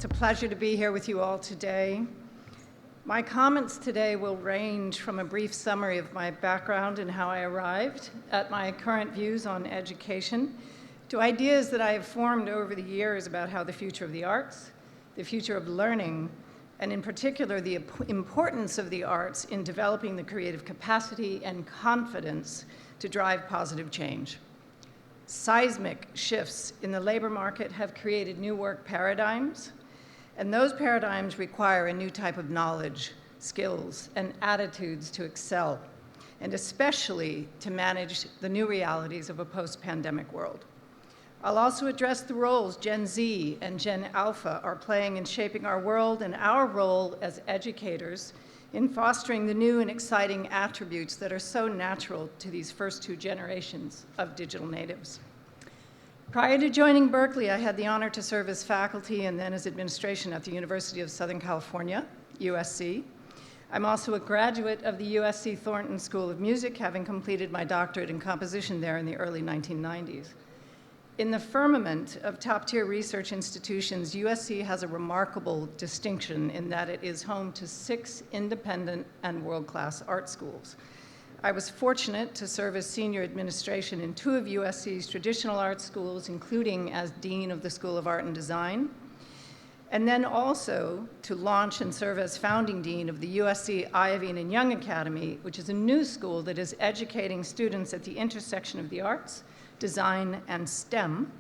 a pleasure to be here with you all today. My comments today will range from a brief summary of my background and how I arrived at my current views on education to ideas that I have formed over the years about how the future of the arts, the future of learning, and in particular the importance of the arts in developing the creative capacity and confidence to drive positive change. Seismic shifts in the labor market have created new work paradigms, and those paradigms require a new type of knowledge, skills, and attitudes to excel, and especially to manage the new realities of a post-pandemic world. I'll also address the roles Gen Z and Gen Alpha are playing in shaping our world and our role as educators in fostering the new and exciting attributes that are so natural to these first two generations of digital natives. Prior to joining Berkeley, I had the honor to serve as faculty and then as administration at the University of Southern California, USC. I'm also a graduate of the USC Thornton School of Music, having completed my doctorate in composition there in the early 1990s. In the firmament of top-tier research institutions, USC has a remarkable distinction in that it is home to 6 independent and world-class art schools. I was fortunate to serve as senior administration in 2 of USC's traditional art schools, including as Dean of the School of Art and Design, and then also to launch and serve as founding dean of the USC Iovine and Young Academy, which is a new school that is educating students at the intersection of the arts, design, and STEM,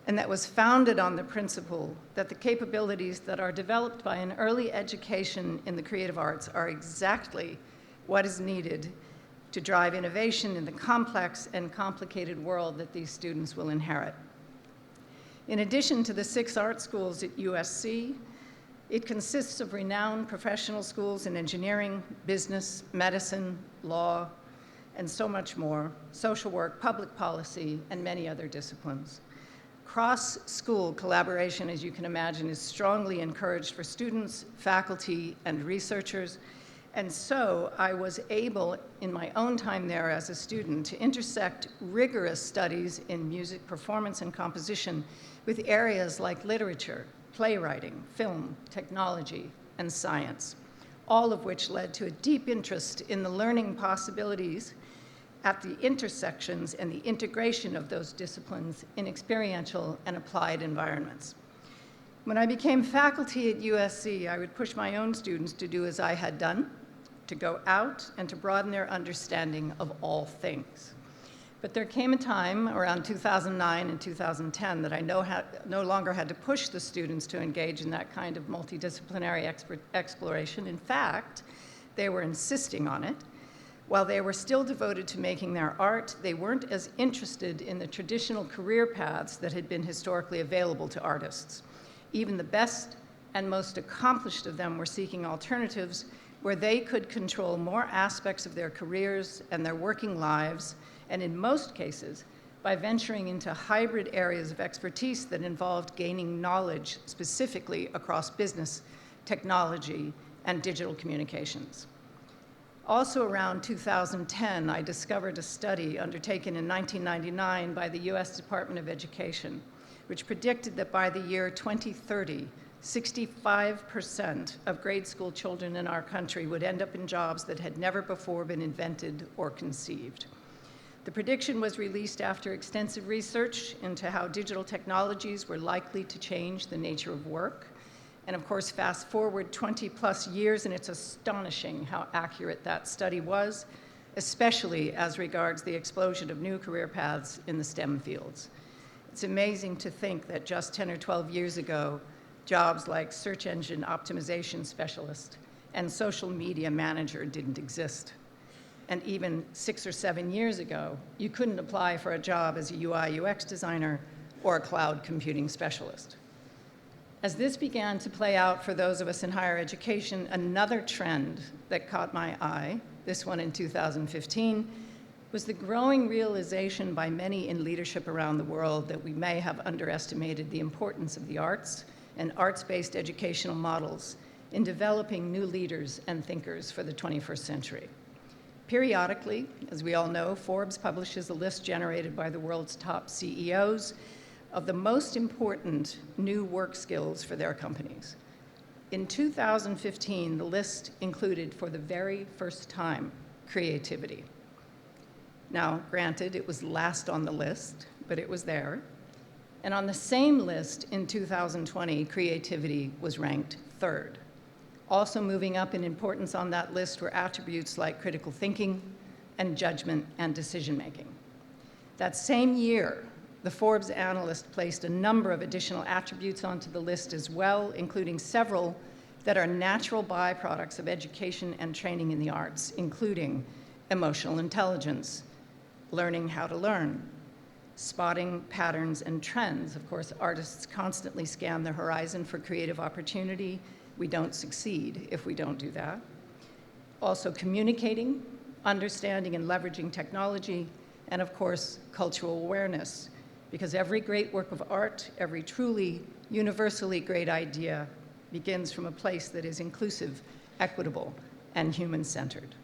and that was founded on the principle that the capabilities that are developed by an early education in the creative arts are exactly what is needed to drive innovation in the complex and complicated world that these students will inherit. In addition to the 6 art schools at USC, it consists of renowned professional schools in engineering, business, medicine, law, and so much more, social work, public policy, and many other disciplines. Cross-school collaboration, as you can imagine, is strongly encouraged for students, faculty, and researchers. And so I was able, in my own time there as a student, to intersect rigorous studies in music performance and composition with areas like literature, playwriting, film, technology, and science, all of which led to a deep interest in the learning possibilities at the intersections and the integration of those disciplines in experiential and applied environments. When I became faculty at USC, I would push my own students to do as I had done, to go out and to broaden their understanding of all things. But there came a time around 2009 and 2010 that I no longer had to push the students to engage in that kind of multidisciplinary exploration. In fact, they were insisting on it. While they were still devoted to making their art, they weren't as interested in the traditional career paths that had been historically available to artists. Even the best and most accomplished of them were seeking alternatives where they could control more aspects of their careers and their working lives, and in most cases, by venturing into hybrid areas of expertise that involved gaining knowledge specifically across business, technology, and digital communications. Also around 2010, I discovered a study undertaken in 1999 by the US Department of Education, which predicted that by the year 2030, 65% of grade school children in our country would end up in jobs that had never before been invented or conceived. The prediction was released after extensive research into how digital technologies were likely to change the nature of work. And of course, fast forward 20 plus years, and it's astonishing how accurate that study was, especially as regards the explosion of new career paths in the STEM fields. It's amazing to think that just 10 or 12 years ago, jobs like search engine optimization specialist and social media manager didn't exist. And even 6 or 7 years ago, you couldn't apply for a job as a UI UX designer or a cloud computing specialist. As this began to play out for those of us in higher education, another trend that caught my eye, this one in 2015, was the growing realization by many in leadership around the world that we may have underestimated the importance of the arts and arts-based educational models in developing new leaders and thinkers for the 21st century. Periodically, as we all know, Forbes publishes a list generated by the world's top CEOs, of the most important new work skills for their companies. In 2015, the list included, for the very first time, creativity. Now, granted, it was last on the list, but it was there. And on the same list in 2020, creativity was ranked third. Also moving up in importance on that list were attributes like critical thinking and judgment and decision-making. That same year, the Forbes analyst placed a number of additional attributes onto the list as well, including several that are natural byproducts of education and training in the arts, including emotional intelligence, learning how to learn, spotting patterns and trends. Of course, artists constantly scan the horizon for creative opportunity. We don't succeed if we don't do that. Also communicating, understanding and leveraging technology, and of course, cultural awareness, because every great work of art, every truly universally great idea begins from a place that is inclusive, equitable, and human-centered.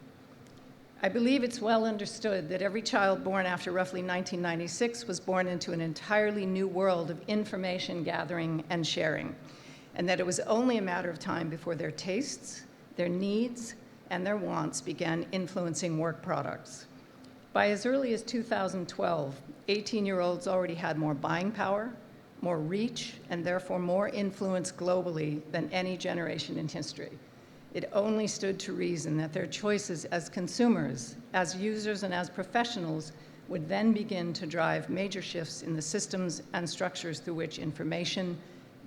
I believe it's well understood that every child born after roughly 1996 was born into an entirely new world of information gathering and sharing, and that it was only a matter of time before their tastes, their needs, and their wants began influencing work products. By as early as 2012, 18-year-olds already had more buying power, more reach, and therefore more influence globally than any generation in history. It only stood to reason that their choices as consumers, as users, and as professionals would then begin to drive major shifts in the systems and structures through which information,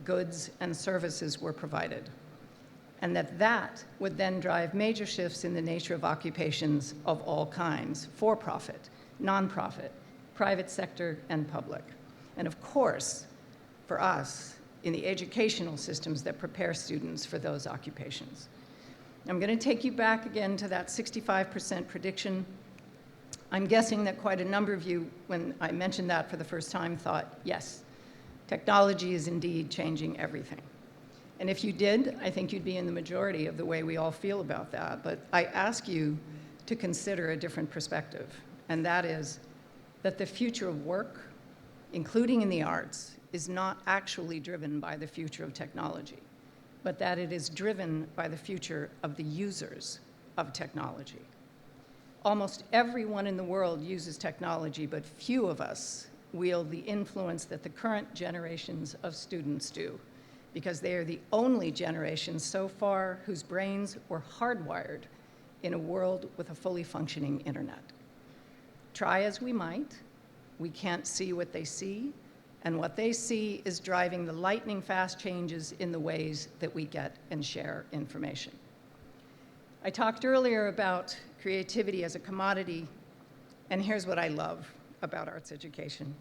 goods, and services were provided. And that would then drive major shifts in the nature of occupations of all kinds, for-profit, nonprofit, private sector, and public. And of course, for us, in the educational systems that prepare students for those occupations. I'm going to take you back again to that 65% prediction. I'm guessing that quite a number of you, when I mentioned that for the first time, thought, yes, technology is indeed changing everything. And if you did, I think you'd be in the majority of the way we all feel about that. But I ask you to consider a different perspective, and that is that the future of work, including in the arts, is not actually driven by the future of technology, but that it is driven by the future of the users of technology. Almost everyone in the world uses technology, but few of us wield the influence that the current generations of students do, because they are the only generation so far whose brains were hardwired in a world with a fully functioning internet. Try as we might, we can't see what they see, and what they see is driving the lightning-fast changes in the ways that we get and share information. I talked earlier about creativity as a commodity, and here's what I love about arts education.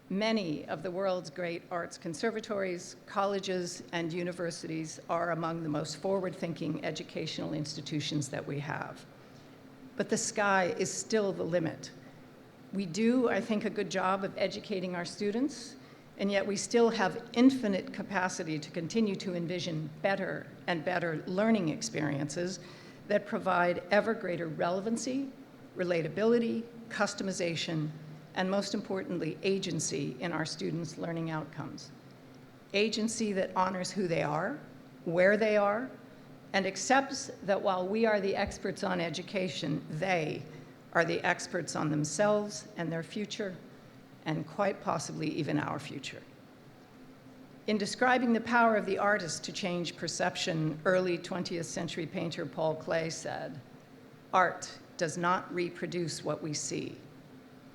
Many of the world's great arts conservatories, colleges, and universities are among the most forward-thinking educational institutions that we have. But the sky is still the limit. We do, I think, a good job of educating our students, and yet we still have infinite capacity to continue to envision better and better learning experiences that provide ever greater relevancy, relatability, customization, and most importantly, agency in our students' learning outcomes. Agency that honors who they are, where they are, and accepts that while we are the experts on education, they are the experts on themselves and their future, and quite possibly even our future. In describing the power of the artist to change perception, early 20th century painter Paul Klee said, "Art does not reproduce what we see.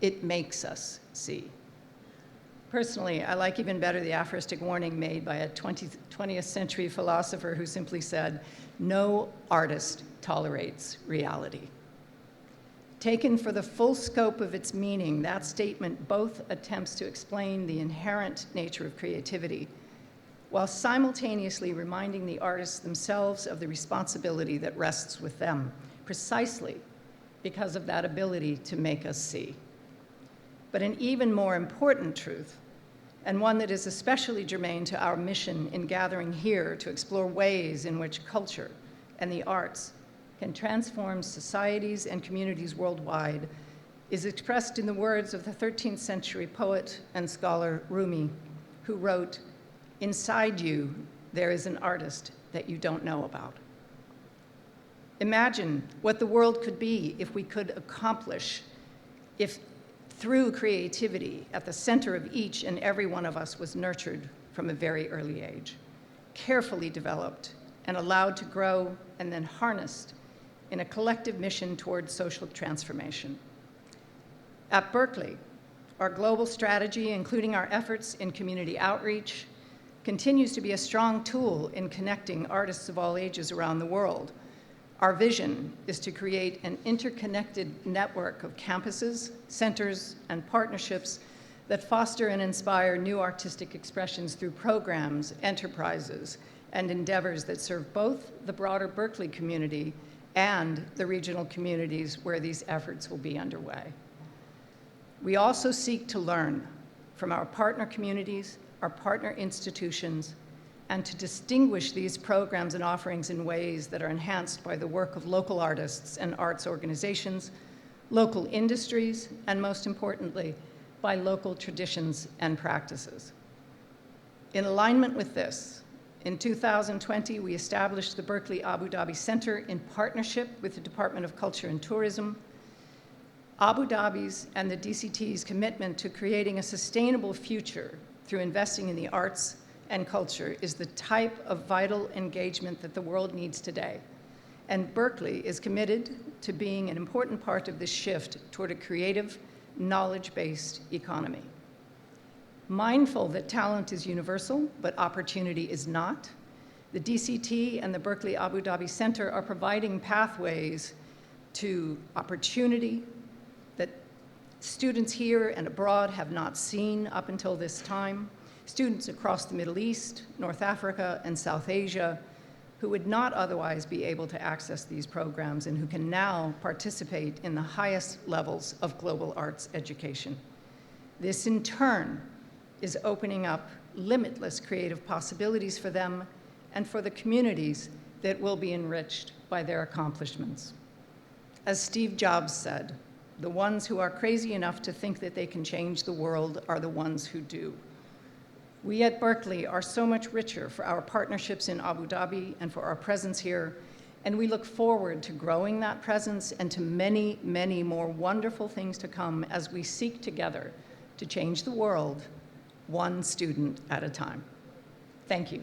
It makes us see." Personally, I like even better the aphoristic warning made by a 20th century philosopher who simply said, "No artist tolerates reality." Taken for the full scope of its meaning, that statement both attempts to explain the inherent nature of creativity, while simultaneously reminding the artists themselves of the responsibility that rests with them, precisely because of that ability to make us see. But an even more important truth, and one that is especially germane to our mission in gathering here to explore ways in which culture and the arts can transform societies and communities worldwide, is expressed in the words of the 13th century poet and scholar Rumi, who wrote, "Inside you, there is an artist that you don't know about." Imagine what the world could be if we could accomplish, if through creativity at the center of each and every one of us was nurtured from a very early age, carefully developed and allowed to grow and then harnessed in a collective mission towards social transformation. At Berklee, our global strategy, including our efforts in community outreach, continues to be a strong tool in connecting artists of all ages around the world. Our vision is to create an interconnected network of campuses, centers, and partnerships that foster and inspire new artistic expressions through programs, enterprises, and endeavors that serve both the broader Berklee community and the regional communities where these efforts will be underway. We also seek to learn from our partner communities, our partner institutions, and to distinguish these programs and offerings in ways that are enhanced by the work of local artists and arts organizations, local industries, and most importantly, by local traditions and practices. In alignment with this, in 2020, we established the Berklee Abu Dhabi Center in partnership with the Department of Culture and Tourism. Abu Dhabi's and the DCT's commitment to creating a sustainable future through investing in the arts and culture is the type of vital engagement that the world needs today. And Berklee is committed to being an important part of this shift toward a creative, knowledge-based economy. Mindful that talent is universal, but opportunity is not, the DCT and the Berklee Abu Dhabi Center are providing pathways to opportunity that students here and abroad have not seen up until this time. Students across the Middle East, North Africa, and South Asia who would not otherwise be able to access these programs and who can now participate in the highest levels of global arts education. This, in turn, is opening up limitless creative possibilities for them and for the communities that will be enriched by their accomplishments. As Steve Jobs said, the ones who are crazy enough to think that they can change the world are the ones who do. We at Berklee are so much richer for our partnerships in Abu Dhabi and for our presence here, and we look forward to growing that presence and to many, many more wonderful things to come as we seek together to change the world one student at a time. Thank you.